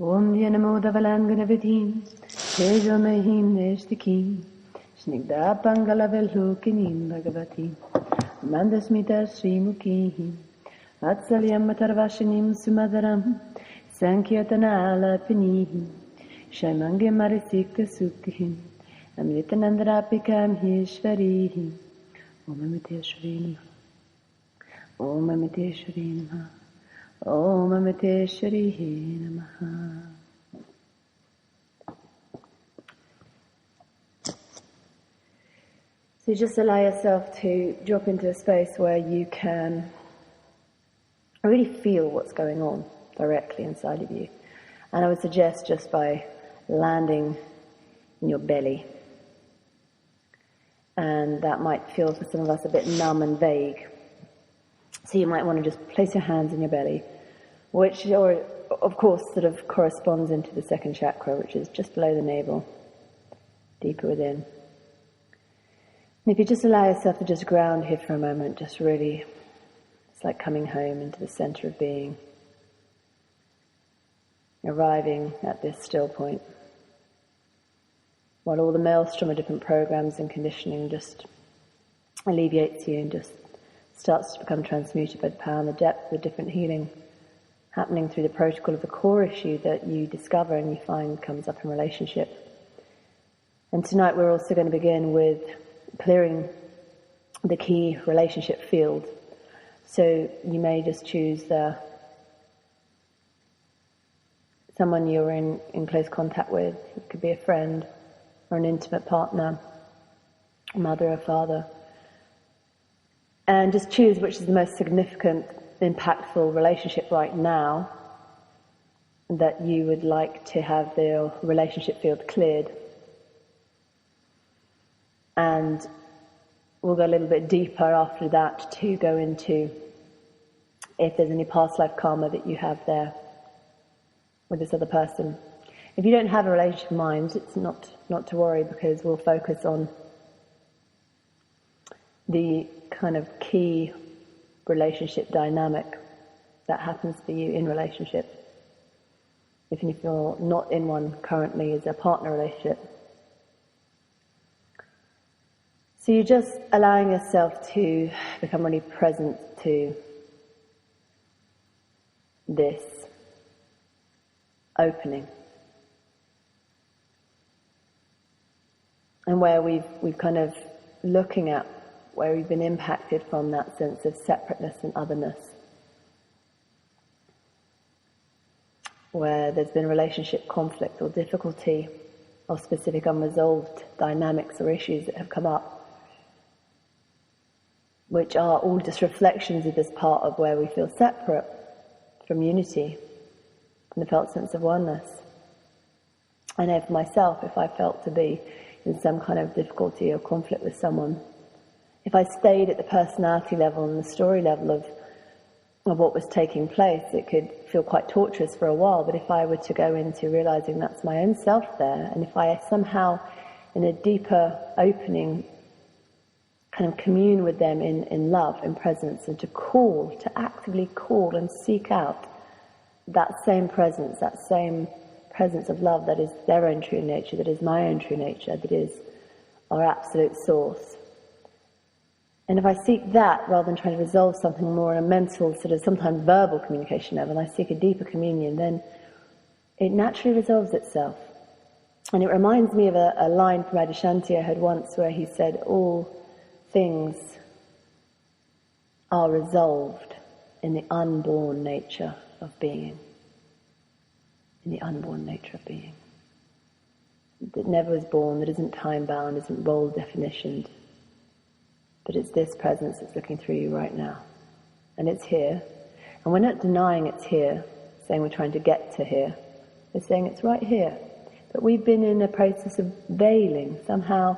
Om Dyanamo Davalanganavatim, Tejo Mahim Neshtikim, Snigda Pangalavelhukinim Bhagavati, Mandasmita Srimukhim, Vatsalyam Matarvashinim Sumadaram, Sankirtana Alapinihim, Shaimangi Marisikta Suktihim, Amritanandarapikam Hishvarihim, Om Amiteshwari Namaha, Om Amiteshwari Namaha. Om Amiteshwari Namaha. So just allow yourself to drop into a space where you can really feel what's going on directly inside of you. And I would suggest just by landing in your belly. And that might feel for some of us a bit numb and vague. So you might want to just place your hands in your belly, which, of course, sort of corresponds into the second chakra, which is just below the navel, deeper within. And if you just allow yourself to just ground here for a moment, just really, it's like coming home into the center of being, arriving at this still point, while all the maelstrom of different programs and conditioning just alleviates you and just starts to become transmuted by the power and the depth of the different healing happening through the protocol of the core issue that you discover and you find comes up in relationship. And tonight we're also going to begin with clearing the key relationship field. So you may just choose someone you're in close contact with. It could be a friend or an intimate partner, a mother or father. And just choose which is the most significant, impactful relationship right now that you would like to have the relationship field cleared. And we'll go a little bit deeper after that to go into if there's any past life karma that you have there with this other person. If you don't have a relationship in mind, it's not to worry, because we'll focus on the kind of key relationship dynamic that happens for you in relationship. Even if you're not in one currently, as a partner relationship. So you're just allowing yourself to become really present to this opening. And where we've kind of looking at where we've been impacted from that sense of separateness and otherness, where there's been relationship conflict or difficulty or specific unresolved dynamics or issues that have come up, which are all just reflections of this part of where we feel separate from unity, from the felt sense of oneness. I know for myself, if I felt to be in some kind of difficulty or conflict with someone, if I stayed at the personality level and the story level of what was taking place, it could feel quite torturous for a while. But if I were to go into realizing that's my own self there, and if I somehow, in a deeper opening, kind of commune with them in love and presence, and to actively call and seek out that same presence of love that is their own true nature, that is my own true nature, that is our absolute source. And if I seek that, rather than trying to resolve something more on a mental, sort of sometimes verbal communication level, and I seek a deeper communion, then it naturally resolves itself. And it reminds me of a line from Adyashanti I heard once, where he said, all things are resolved in the unborn nature of being. In the unborn nature of being. That never was born, that isn't time-bound, isn't role definitioned. But it's this presence that's looking through you right now. And it's here. And we're not denying it's here, saying we're trying to get to here. We're saying it's right here. But we've been in a process of veiling. Somehow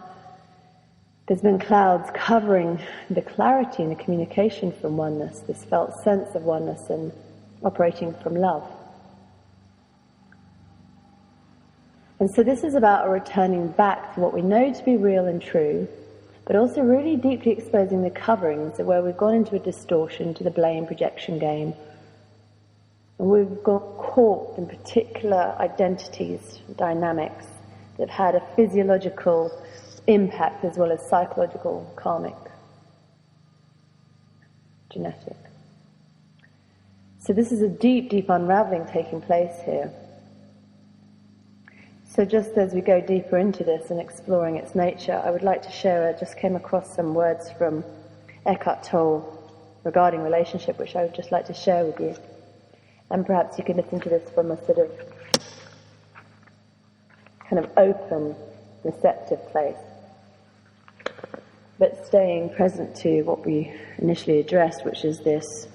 there's been clouds covering the clarity and the communication from oneness, this felt sense of oneness and operating from love. And so this is about a returning back to what we know to be real and true, but also really deeply exposing the coverings of where we've gone into a distortion, to the blame projection game, And we've got caught in particular identities, dynamics, that have had a physiological impact as well as psychological, karmic, genetic. So this is a deep, deep unraveling taking place here. So just as we go deeper into this and exploring its nature, I would like to share, I just came across some words from Eckhart Tolle regarding relationship, which I would just like to share with you. And perhaps you can listen to this from a sort of kind of open, receptive place, but staying present to what we initially addressed, which is this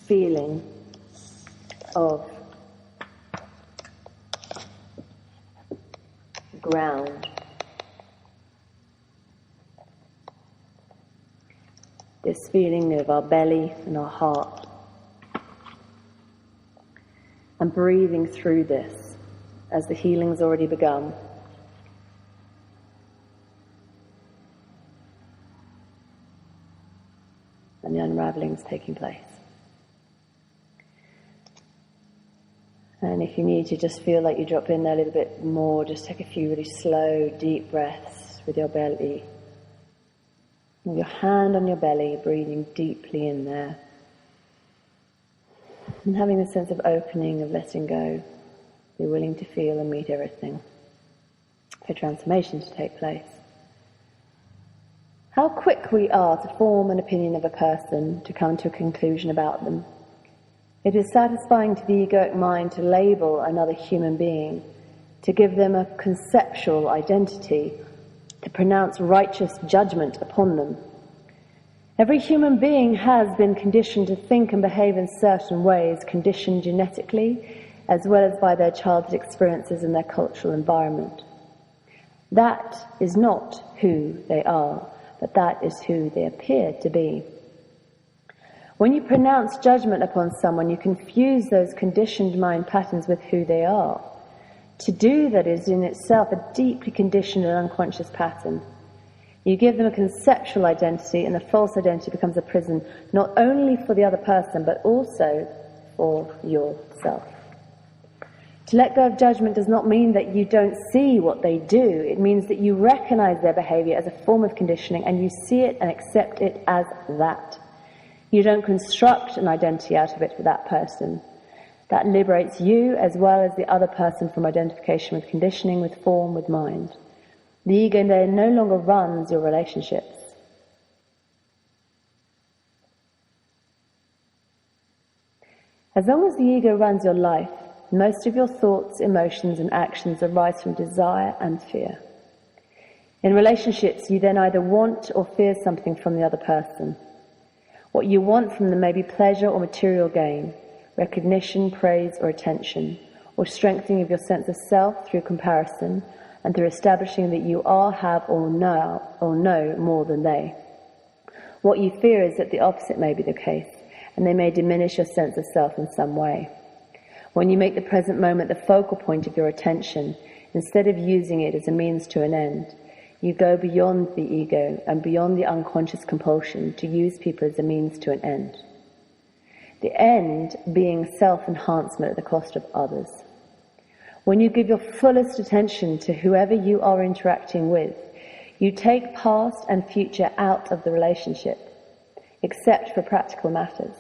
feeling of ground. This feeling of our belly and our heart. And breathing through this as the healing's already begun. And the unraveling's taking place. And if you need to just feel like you drop in there a little bit more, just take a few really slow, deep breaths with your belly. With your hand on your belly, breathing deeply in there. And having the sense of opening, of letting go. Be willing to feel and meet everything. For transformation to take place. How quick we are to form an opinion of a person, to come to a conclusion about them. It is satisfying to the egoic mind to label another human being, to give them a conceptual identity, to pronounce righteous judgment upon them. Every human being has been conditioned to think and behave in certain ways, conditioned genetically, as well as by their childhood experiences and their cultural environment. That is not who they are, but that is who they appear to be. When you pronounce judgment upon someone, you confuse those conditioned mind patterns with who they are. To do that is in itself a deeply conditioned and unconscious pattern. You give them a conceptual identity, and the false identity becomes a prison not only for the other person, but also for yourself. To let go of judgment does not mean that you don't see what they do. It means that you recognize their behavior as a form of conditioning, and you see it and accept it as that. You don't construct an identity out of it for that person. That liberates you as well as the other person from identification with conditioning, with form, with mind. The ego then no longer runs your relationships. As long as the ego runs your life, most of your thoughts, emotions, and actions arise from desire and fear. In relationships, you then either want or fear something from the other person. What you want from them may be pleasure or material gain, recognition, praise, or attention, or strengthening of your sense of self through comparison and through establishing that you are, have, or know more than they. What you fear is that the opposite may be the case, and they may diminish your sense of self in some way. When you make the present moment the focal point of your attention, instead of using it as a means to an end, you go beyond the ego and beyond the unconscious compulsion to use people as a means to an end. The end being self-enhancement at the cost of others. When you give your fullest attention to whoever you are interacting with, you take past and future out of the relationship, except for practical matters.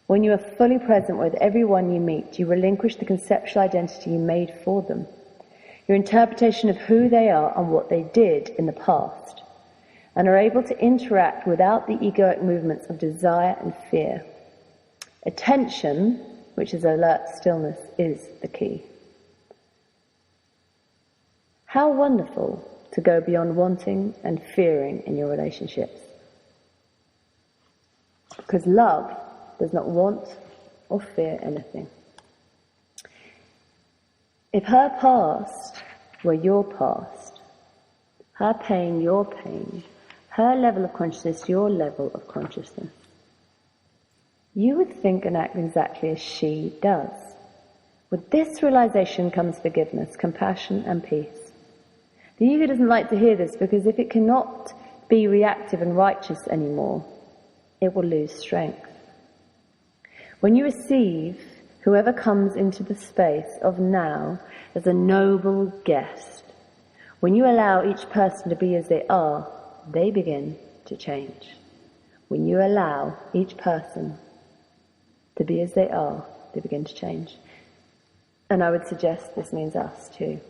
When you are fully present with everyone you meet, you relinquish the conceptual identity you made for them, your interpretation of who they are and what they did in the past, and are able to interact without the egoic movements of desire and fear. Attention, which is alert stillness, is the key. How wonderful to go beyond wanting and fearing in your relationships. Because love does not want or fear anything. If her past were your past, her pain your pain, her level of consciousness your level of consciousness, you would think and act exactly as she does. With this realization comes forgiveness, compassion, and peace. The ego doesn't like to hear this because if it cannot be reactive and righteous anymore, it will lose strength. When you receive whoever comes into the space of now as a noble guest, when you allow each person to be as they are, they begin to change. When you allow each person to be as they are, they begin to change. And I would suggest this means us too.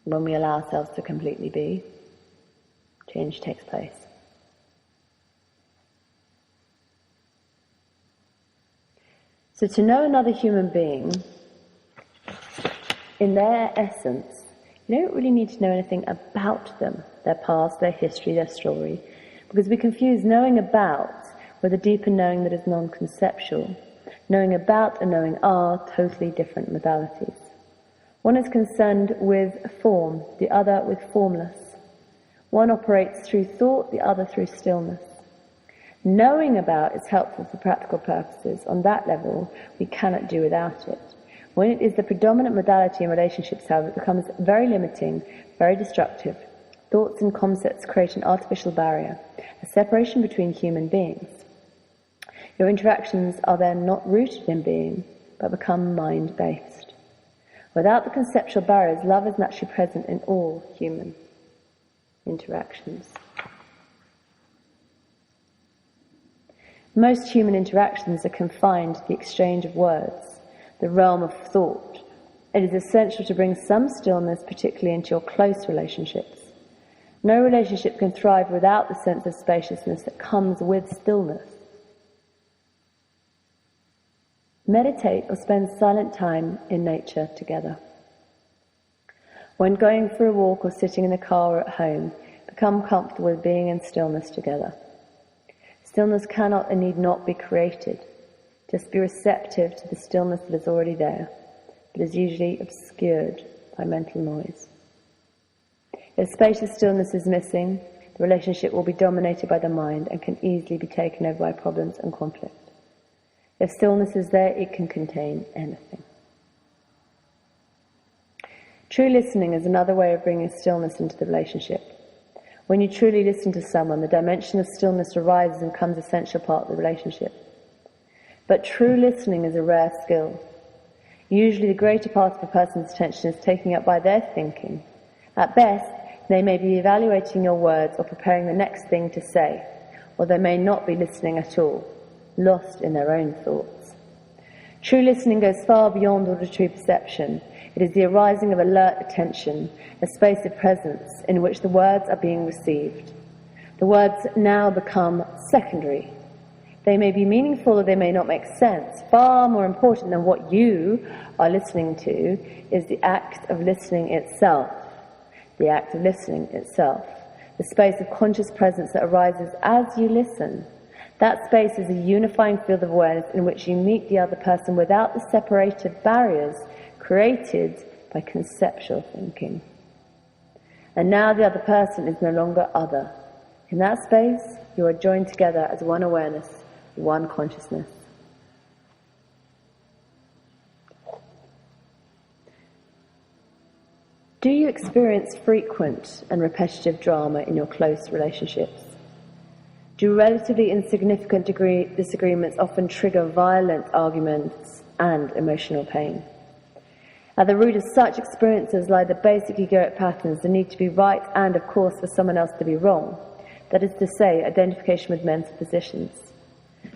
When we allow ourselves to completely be, change takes place. So to know another human being, in their essence, you don't really need to know anything about them, their past, their history, their story, because we confuse knowing about with a deeper knowing that is non-conceptual. Knowing about and knowing are totally different modalities. One is concerned with form, the other with formless. One operates through thought, the other through stillness. Knowing about is helpful for practical purposes. On that level, we cannot do without it. When it is the predominant modality in relationships, however, it becomes very limiting, very destructive. Thoughts and concepts create an artificial barrier, a separation between human beings. Your interactions are then not rooted in being, but become mind-based. Without the conceptual barriers, love is naturally present in all human interactions. Most human interactions are confined to the exchange of words, the realm of thought. It is essential to bring some stillness, particularly into your close relationships. No relationship can thrive without the sense of spaciousness that comes with stillness. Meditate or spend silent time in nature together. When going for a walk or sitting in the car or at home, become comfortable with being in stillness together. Stillness cannot and need not be created. Just be receptive to the stillness that is already there, but is usually obscured by mental noise. If spacious stillness is missing, the relationship will be dominated by the mind and can easily be taken over by problems and conflict. If stillness is there, it can contain anything. True listening is another way of bringing stillness into the relationship. When you truly listen to someone, the dimension of stillness arises and becomes an essential part of the relationship. But true listening is a rare skill. Usually the greater part of a person's attention is taken up by their thinking. At best, they may be evaluating your words or preparing the next thing to say, or they may not be listening at all, lost in their own thoughts. True listening goes far beyond auditory perception. It is the arising of alert attention, a space of presence in which the words are being received. The words now become secondary. They may be meaningful or they may not make sense. Far more important than what you are listening to is the act of listening itself. The act of listening itself. The space of conscious presence that arises as you listen. That space is a unifying field of awareness in which you meet the other person without the separative barriers created by conceptual thinking. And now the other person is no longer other. In that space, you are joined together as one awareness, one consciousness. Do you experience frequent and repetitive drama in your close relationships? Do relatively insignificant disagreements often trigger violent arguments and emotional pain? At the root of such experiences lie the basic egoic patterns, the need to be right and, of course, for someone else to be wrong. That is to say, identification with men's positions.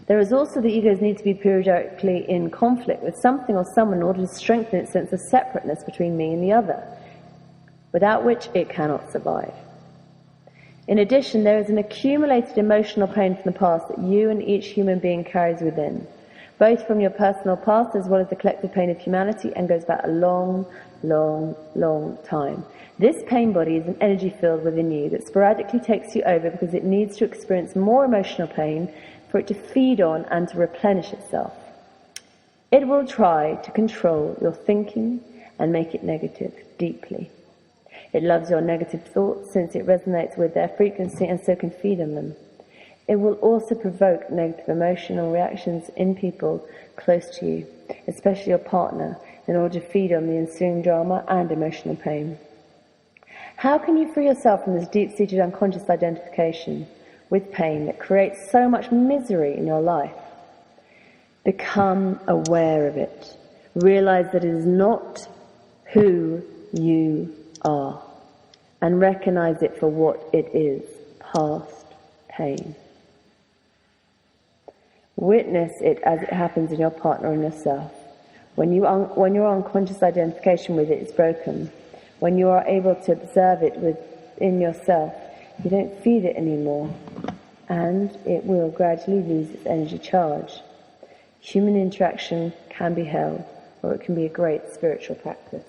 There is also the ego's need to be periodically in conflict with something or someone in order to strengthen its sense of separateness between me and the other, without which it cannot survive. In addition, there is an accumulated emotional pain from the past that you and each human being carries within, both from your personal past as well as the collective pain of humanity, and goes back a long, long, long time. This pain body is an energy field within you that sporadically takes you over because it needs to experience more emotional pain for it to feed on and to replenish itself. It will try to control your thinking and make it negative deeply. It loves your negative thoughts since it resonates with their frequency and so can feed on them. It will also provoke negative emotional reactions in people close to you, especially your partner, in order to feed on the ensuing drama and emotional pain. How can you free yourself from this deep-seated unconscious identification with pain that creates so much misery in your life? Become aware of it. Realize that it is not who you are. And recognize it for what it is, past pain. Witness it as it happens in your partner and yourself. When your unconscious identification with it is broken, when you are able to observe it within yourself, you don't feel it anymore, and it will gradually lose its energy charge. Human interaction can be hell, or it can be a great spiritual practice.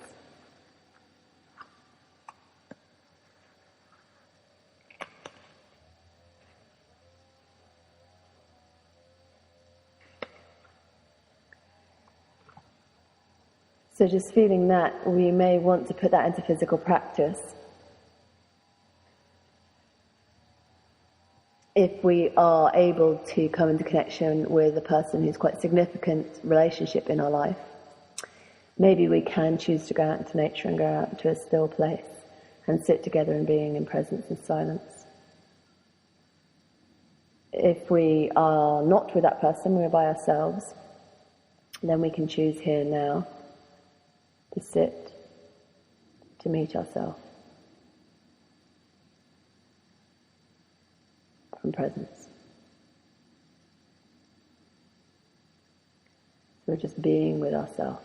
So just feeling that, we may want to put that into physical practice. If we are able to come into connection with a person who's quite a significant relationship in our life, maybe we can choose to go out into nature and go out into a still place and sit together in being in presence and silence. If we are not with that person, we're by ourselves, then we can choose here and now to sit, to meet ourselves from presence. So we're just being with ourselves.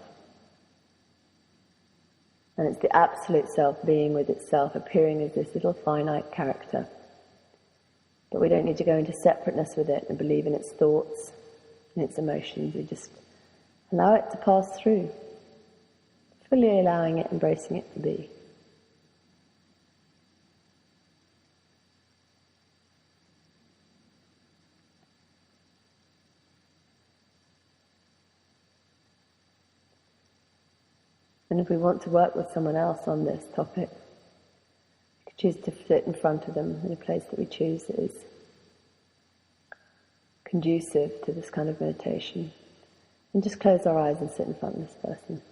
And it's the absolute self being with itself, appearing as this little finite character. But we don't need to go into separateness with it and believe in its thoughts and its emotions. We just allow it to pass through. Fully allowing it, embracing it to be. And if we want to work with someone else on this topic, we could choose to sit in front of them in a place that we choose that is conducive to this kind of meditation. And just close our eyes and sit in front of this person.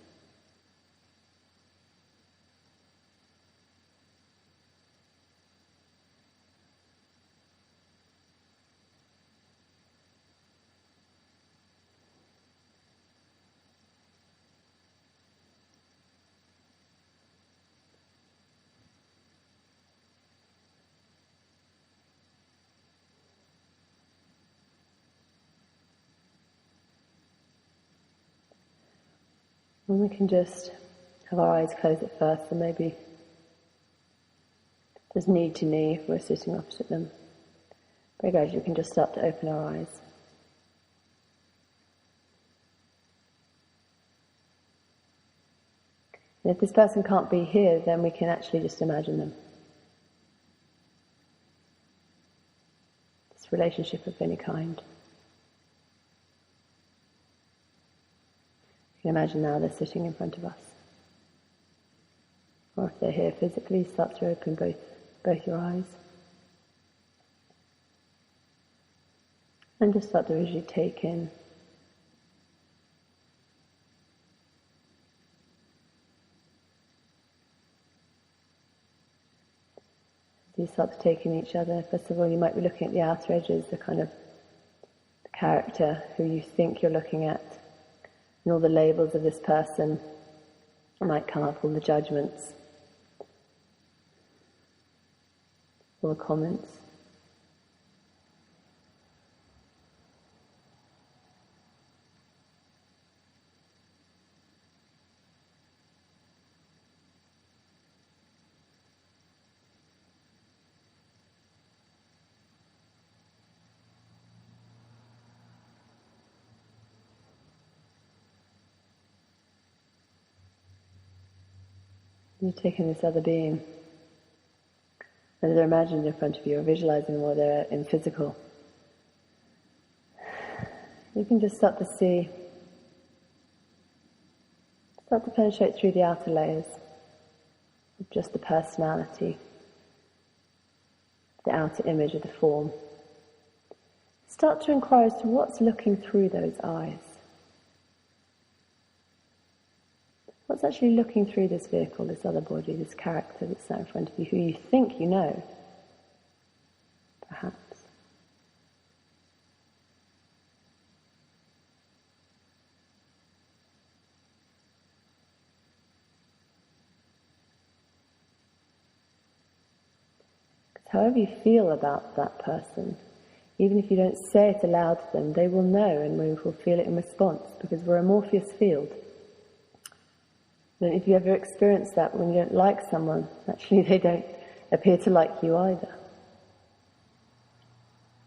And we can just have our eyes closed at first, and maybe there's knee to knee if we're sitting opposite them. Very gradually we can just start to open our eyes. And if this person can't be here, then we can actually just imagine them. This relationship of any kind. You can imagine now they're sitting in front of us. Or if they're here physically, start to open both your eyes. And just start to visually take in as you start to take in each other. First of all, you might be looking at the outer edges, the kind of the character who you think you're looking at, and all the labels of this person might come up, all the judgments, all the comments. You're taking this other being, whether they're imagined in front of you or visualizing them or they're in physical. You can just start to penetrate through the outer layers of just the personality, the outer image of the form. Start to inquire as to what's looking through those eyes. What's actually looking through this vehicle, this other body, this character that's sat in front of you, who you think you know, perhaps. however you feel about that person, even if you don't say it aloud to them, they will know and we will feel it in response, because we're a Morpheus field. And if you ever experience that when you don't like someone, actually they don't appear to like you either.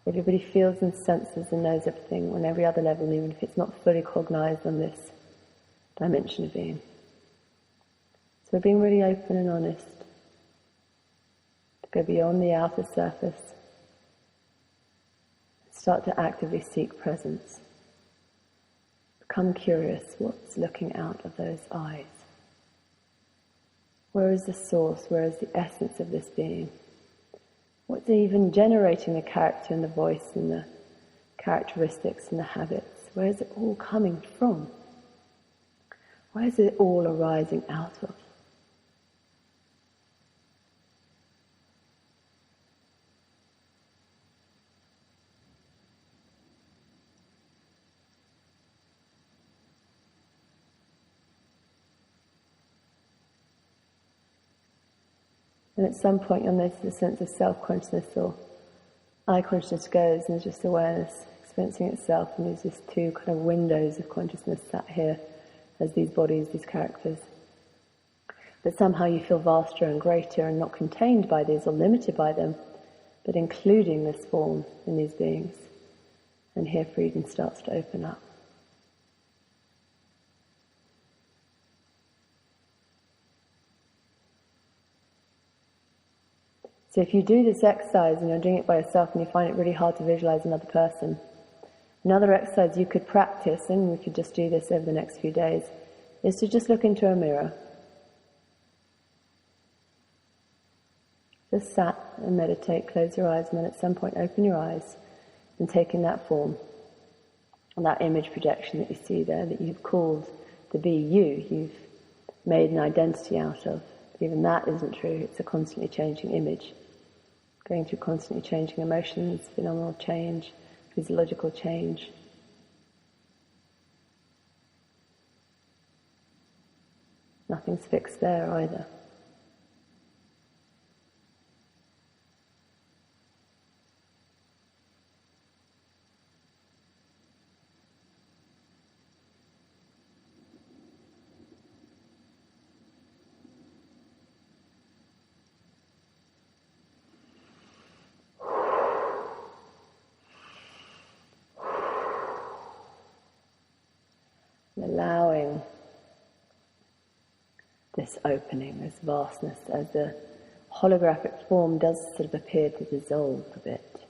Everybody feels and senses and knows everything on every other level, even if it's not fully cognized on this dimension of being. So we're being really open and honest to go beyond the outer surface. Start to actively seek presence. Become curious, what's looking out of those eyes? Where is the source? Where is the essence of this being? What's even generating the character and the voice and the characteristics and the habits? Where is it all coming from? Where is it all arising out of? And at some point you'll notice a sense of self-consciousness or I-consciousness goes, and there's just awareness experiencing itself, and there's just two kind of windows of consciousness sat here as these bodies, these characters. But somehow you feel vaster and greater and not contained by these or limited by them, but including this form in these beings. And here freedom starts to open up. So if you do this exercise and you're doing it by yourself and you find it really hard to visualize another person, another exercise you could practice, and we could just do this over the next few days, is to just look into a mirror. Just sat and meditate, close your eyes, and then at some point open your eyes and take in that form, and that image projection that you see there that you've called to be you, you've made an identity out of. Even that isn't true, it's a constantly changing image. Going through constantly changing emotions, phenomenal change, physiological change. Nothing's fixed there either. Allowing this opening, this vastness, as the holographic form does sort of appear to dissolve a bit.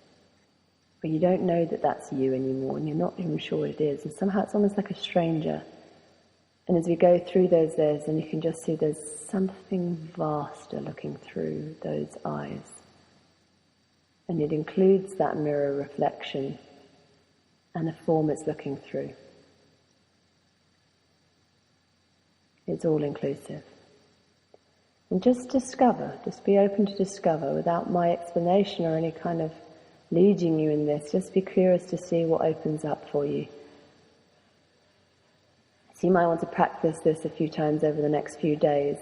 But you don't know that that's you anymore, and you're not even sure what it is. And somehow it's almost like a stranger. And as we go through those layers, then you can just see there's something vaster looking through those eyes. And it includes that mirror reflection and the form it's looking through. It's all inclusive. And just discover, just be open to discover without my explanation or any kind of leading you in this. Just be curious to see what opens up for you. So you might want to practice this a few times over the next few days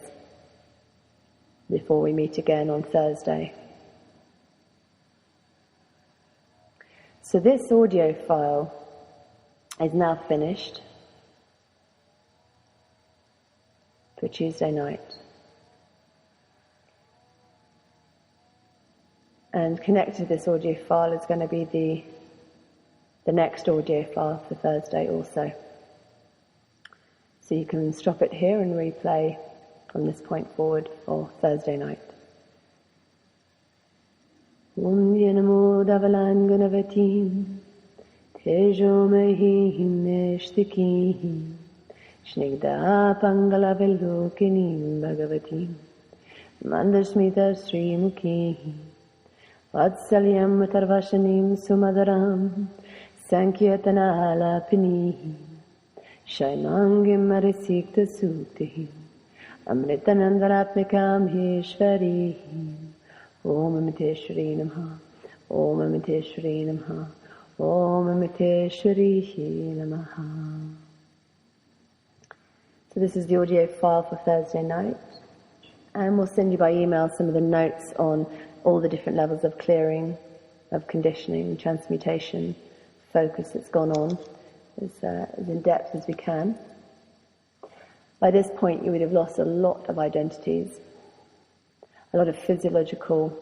before we meet again on Thursday. So this audio file is now finished for Tuesday night. And connected to this audio file is going to be the next audio file for Thursday also. So you can stop it here and replay from this point forward for Thursday night. Om Yanamo Davalan Gunavatim Tejo Mahim Neshtikim Snigdha Pangala Velokinim Bhagavatim Mandasmita Sri Mukhi Vatsalyam Tarvashanim Sumadaram Sankirtana Lapini Shainangim Marisikta Sukti Amritanandaratmikam Heshvari Om Amiteshwari Namaha Om Amiteshwari Namaha Om Amiteshwari Namaha. So this is the audio file for Thursday night, and we'll send you by email some of the notes on all the different levels of clearing, of conditioning, transmutation, focus that's gone on, as in depth as we can. By this point, you would have lost a lot of identities, a lot of physiological,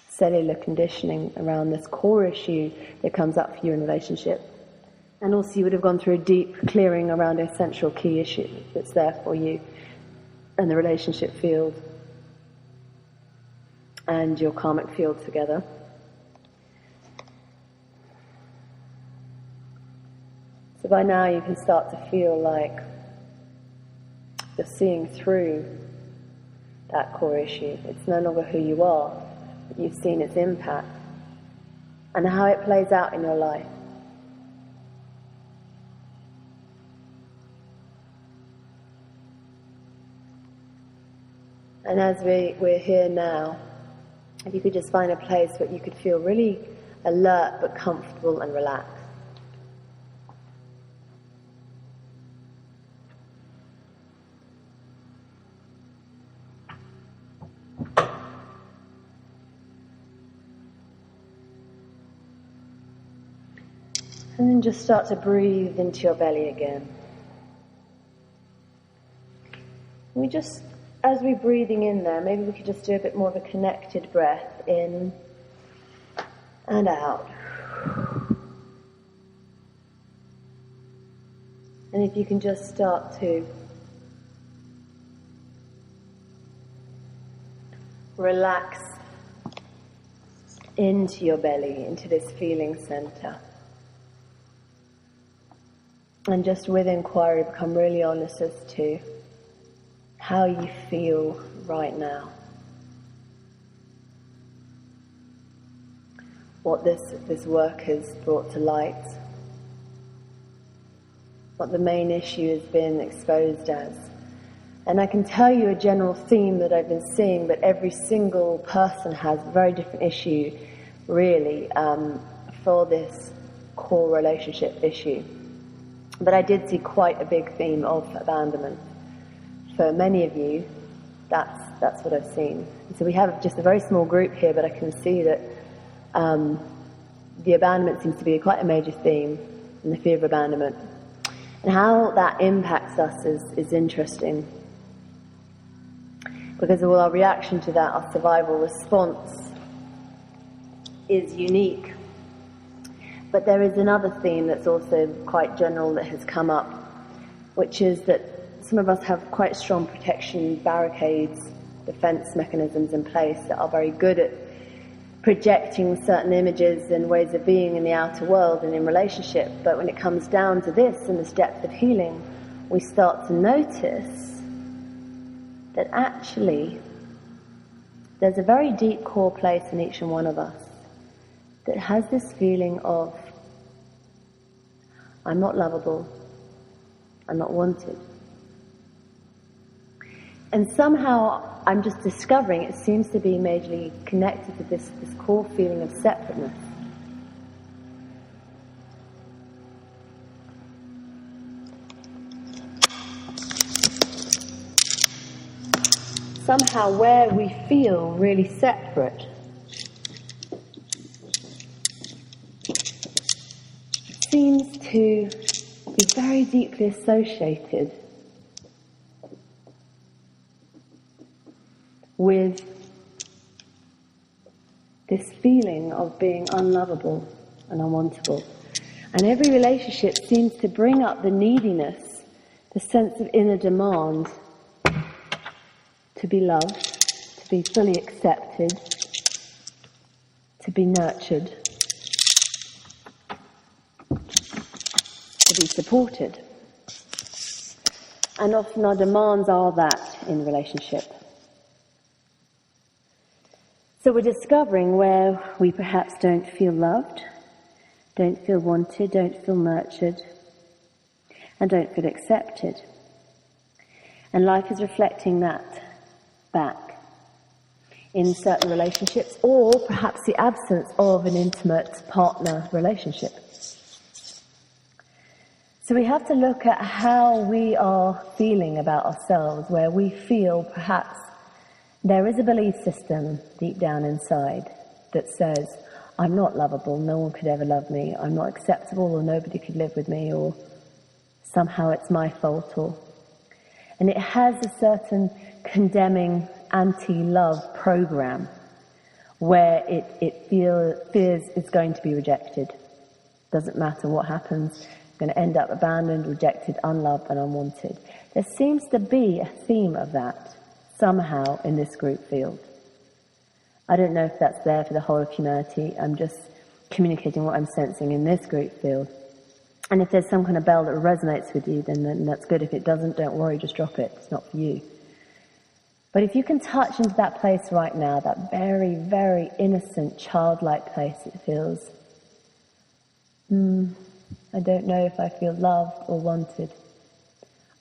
cellular conditioning around this core issue that comes up for you in relationship. And also you would have gone through a deep clearing around a central key issue that's there for you and the relationship field and your karmic field together. So by now you can start to feel like you're seeing through that core issue. It's no longer who you are, but you've seen its impact and how it plays out in your life. And as we're here now, if you could just find a place where you could feel really alert but comfortable and relaxed. And then just start to breathe into your belly again. We just, as we're breathing in there, maybe we could just do a bit more of a connected breath in and out. And if you can just start to relax into your belly, into this feeling center. And just with inquiry, become really honest as to how you feel right now. What this work has brought to light. What the main issue has been exposed as. And I can tell you a general theme that I've been seeing, but every single person has a very different issue, really, for this core relationship issue. But I did see quite a big theme of abandonment. For many of you, that's what I've seen. And so we have just a very small group here, but I can see that the abandonment seems to be quite a major theme, and the fear of abandonment. And how that impacts us is interesting. Because of all our reaction to that, our survival response is unique. But there is another theme that's also quite general that has come up, which is that some of us have quite strong protection barricades, defense mechanisms in place that are very good at projecting certain images and ways of being in the outer world and in relationship. But when it comes down to this and this depth of healing, we start to notice that actually there's a very deep core place in each and one of us that has this feeling of, I'm not lovable, I'm not wanted. And somehow I'm just discovering it seems to be majorly connected to this core feeling of separateness. Somehow where we feel really separate seems to be very deeply associated with this feeling of being unlovable and unwantable. And every relationship seems to bring up the neediness, the sense of inner demand to be loved, to be fully accepted, to be nurtured, to be supported. And often our demands are that in relationship. So we're discovering where we perhaps don't feel loved, don't feel wanted, don't feel nurtured, and don't feel accepted. And life is reflecting that back in certain relationships, or perhaps the absence of an intimate partner relationship. So we have to look at how we are feeling about ourselves, where we feel perhaps There is a belief system deep down inside that says, I'm not lovable, no one could ever love me, I'm not acceptable, or nobody could live with me, or somehow it's my fault, and it has a certain condemning anti-love program where it fears it's going to be rejected. Doesn't matter what happens, going to end up abandoned, rejected, unloved and unwanted. There seems to be a theme of that somehow in this group field. I don't know if that's there for the whole of humanity. I'm just communicating what I'm sensing in this group field. And if there's some kind of bell that resonates with you, then that's good. If it doesn't, don't worry, just drop it. It's not for you. But if you can touch into that place right now, that very, very innocent, childlike place, it feels, I don't know if I feel loved or wanted.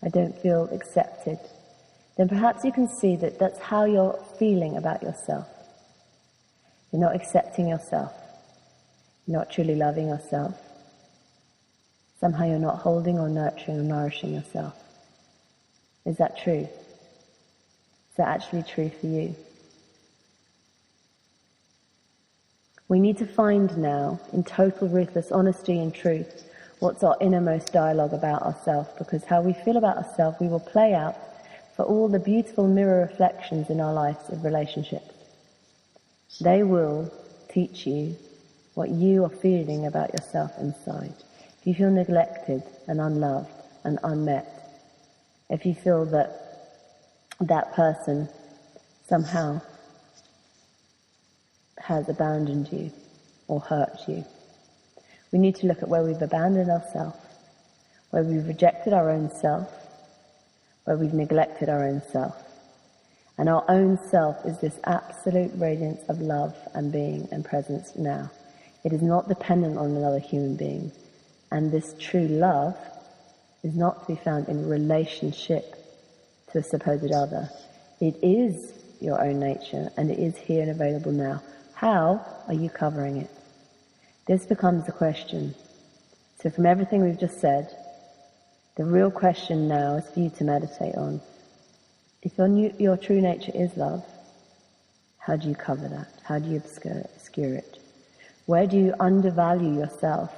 I don't feel accepted. Then perhaps you can see that that's how you're feeling about yourself. You're not accepting yourself. You're not truly loving yourself. Somehow you're not holding or nurturing or nourishing yourself. Is that true? Is that actually true for you? We need to find now, in total ruthless honesty and truth, what's our innermost dialogue about ourselves, because how we feel about ourselves we will play out for all the beautiful mirror reflections in our lives of relationships. They will teach you what you are feeling about yourself inside. If you feel neglected and unloved and unmet, if you feel that that person somehow has abandoned you or hurt you, we need to look at where we've abandoned ourselves, where we've rejected our own self, where we've neglected our own self. And our own self is this absolute radiance of love and being and presence now. It is not dependent on another human being. And this true love is not to be found in relationship to a supposed other. It is your own nature, and it is here and available now. How are you covering it? This becomes the question. So from everything we've just said, the real question now is for you to meditate on. If your true nature is love, how do you cover that? How do you obscure it? Where do you undervalue yourself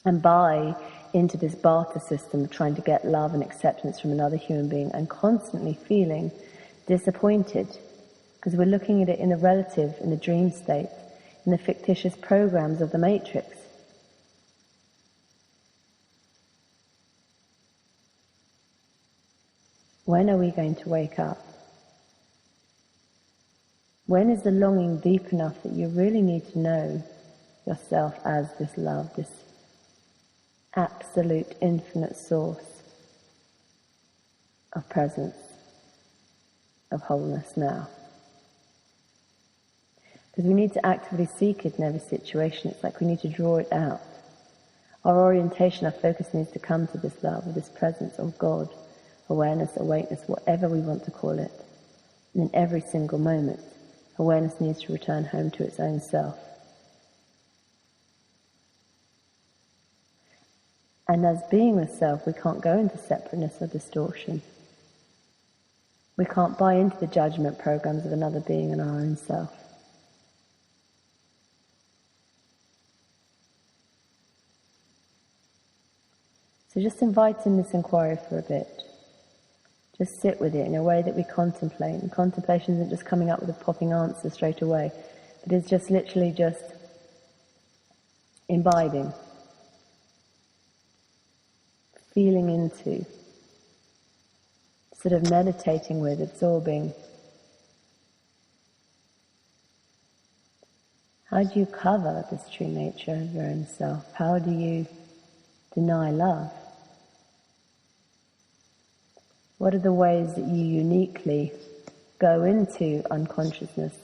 and buy into this barter system of trying to get love and acceptance from another human being and constantly feeling disappointed? Because we're looking at it in the relative, in the dream state, in the fictitious programs of the matrix. When are we going to wake up? When is the longing deep enough that you really need to know yourself as this love, this absolute infinite source of presence, of wholeness now? Because we need to actively seek it in every situation. It's like we need to draw it out. Our orientation, our focus needs to come to this love, or this presence of God, awareness, awakeness, whatever we want to call it. And in every single moment, awareness needs to return home to its own self. And as being with self, we can't go into separateness or distortion. We can't buy into the judgment programs of another being and our own self. So just invite in this inquiry for a bit. Just sit with it in a way that we contemplate. And contemplation isn't just coming up with a popping answer straight away, but it's just literally just imbibing, feeling into, sort of meditating with, absorbing. How do you cover this true nature of your own self? How do you deny love? What are the ways that you uniquely go into unconsciousness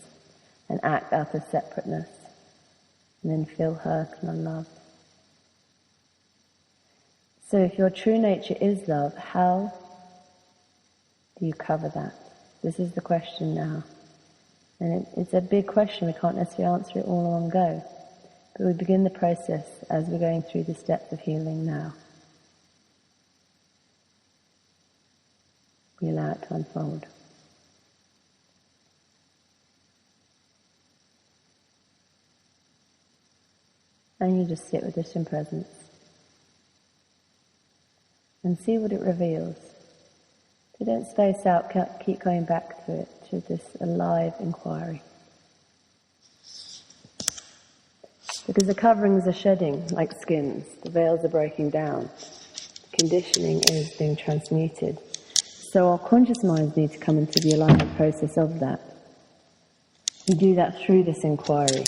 and act out of separateness and then feel hurt and unloved? So if your true nature is love, how do you cover that? This is the question now. And it's a big question. We can't necessarily answer it all in one go. But we begin the process as we're going through the steps of healing now. We allow it to unfold. And you just sit with this in presence and see what it reveals. So don't space out, keep going back to it, to this alive inquiry. Because the coverings are shedding like skins, the veils are breaking down, conditioning is being transmuted. So our conscious minds need to come into the alignment process of that. We do that through this inquiry.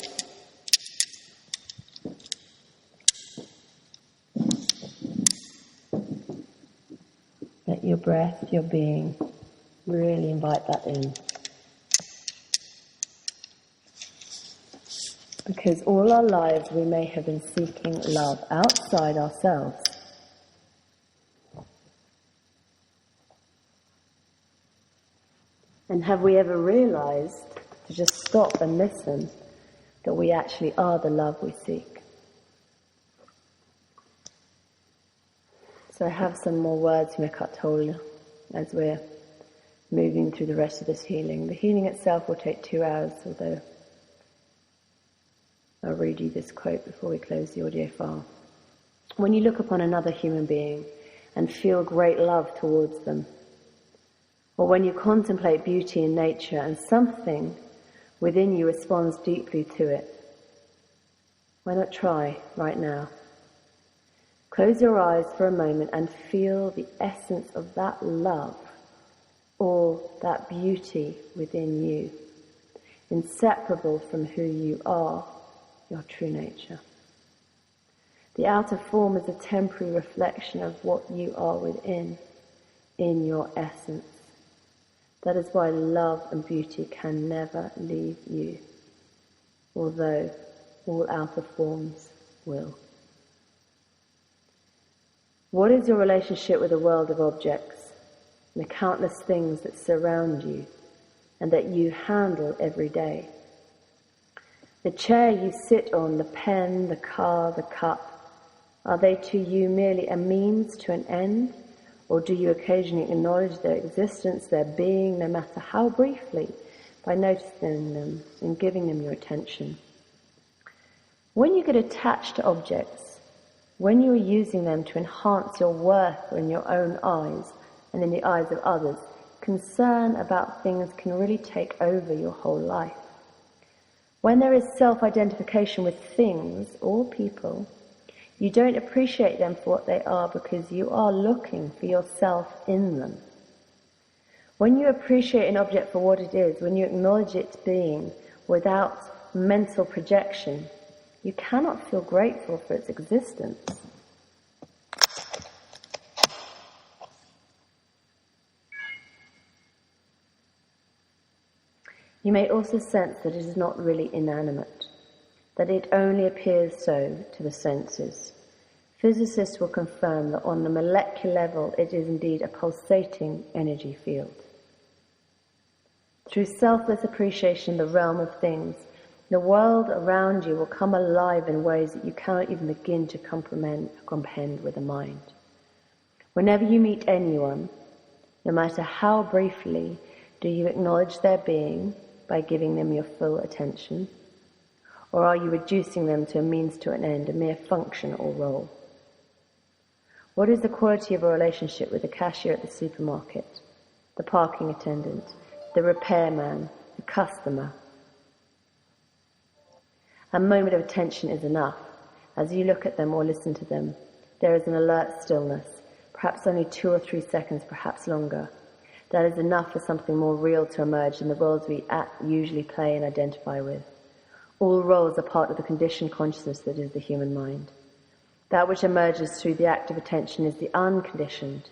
Let your breath, your being, really invite that in. Because all our lives we may have been seeking love outside ourselves. And have we ever realized to just stop and listen that we actually are the love we seek? So I have some more words from Eckhart Tolle as we're moving through the rest of this healing. The healing itself will take 2 hours, although I'll read you this quote before we close the audio file. When you look upon another human being and feel great love towards them, or when you contemplate beauty in nature and something within you responds deeply to it, why not try right now? Close your eyes for a moment and feel the essence of that love or that beauty within you, inseparable from who you are, your true nature. The outer form is a temporary reflection of what you are within, in your essence. That is why love and beauty can never leave you, although all outer forms will. What is your relationship with the world of objects and the countless things that surround you and that you handle every day? The chair you sit on, the pen, the car, the cup, are they to you merely a means to an end? Or do you occasionally acknowledge their existence, their being, no matter how briefly, by noticing them and giving them your attention? When you get attached to objects, when you are using them to enhance your worth in your own eyes and in the eyes of others, concern about things can really take over your whole life. When there is self-identification with things or people, you don't appreciate them for what they are because you are looking for yourself in them. When you appreciate an object for what it is, when you acknowledge its being without mental projection, you cannot feel grateful for its existence. You may also sense that it is not really inanimate, that it only appears so to the senses. Physicists will confirm that on the molecular level it is indeed a pulsating energy field. Through selfless appreciation of the realm of things, the world around you will come alive in ways that you cannot even begin to comprehend with the mind. Whenever you meet anyone, no matter how briefly, do you acknowledge their being by giving them your full attention? Or are you reducing them to a means to an end, a mere function or role? What is the quality of a relationship with the cashier at the supermarket, the parking attendant, the repairman, the customer? A moment of attention is enough. As you look at them or listen to them, there is an alert stillness, perhaps only 2 or 3 seconds, perhaps longer. That is enough for something more real to emerge in the roles we usually play and identify with. All roles are part of the conditioned consciousness that is the human mind. That which emerges through the act of attention is the unconditioned,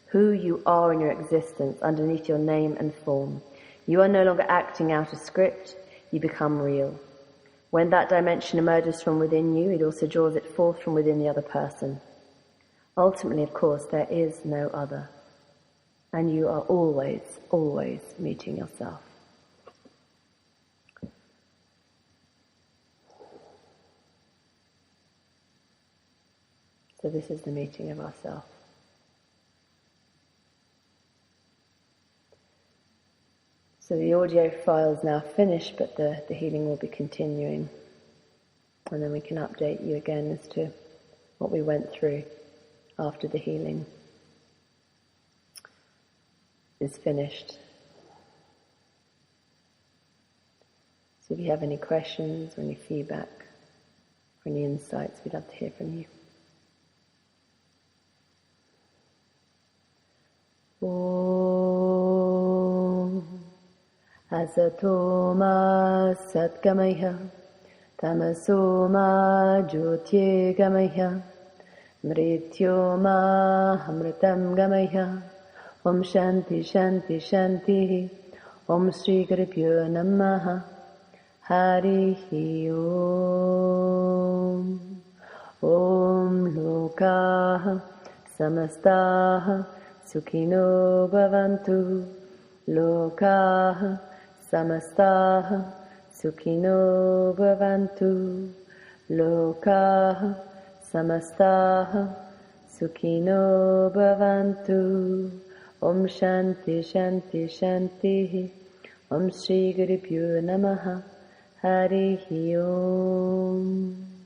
who you are in your existence underneath your name and form. You are no longer acting out a script, you become real. When that dimension emerges from within you, it also draws it forth from within the other person. Ultimately, of course, there is no other. And you are always, always meeting yourself. So this is the meeting of ourself. So the audio file is now finished, but the healing will be continuing. And then we can update you again as to what we went through after the healing is finished. So if you have any questions or any feedback or any insights, we'd love to hear from you. Om Asato Ma Satgamaya Tamaso Ma Jyotirgamaya Mrityo Ma Amritam Gamaya Om Shanti Shanti Shanti Om Sri Gurubhyo Namaha Harihi Om Om Lokaha Samastaha Sukhino Bhavantu Lokaha Samastaha Sukhino Bhavantu Lokaha Samastaha Sukhino Bhavantu Om Shanti Shanti Shanti Om Sri Gurubhyo Namaha Harihi Om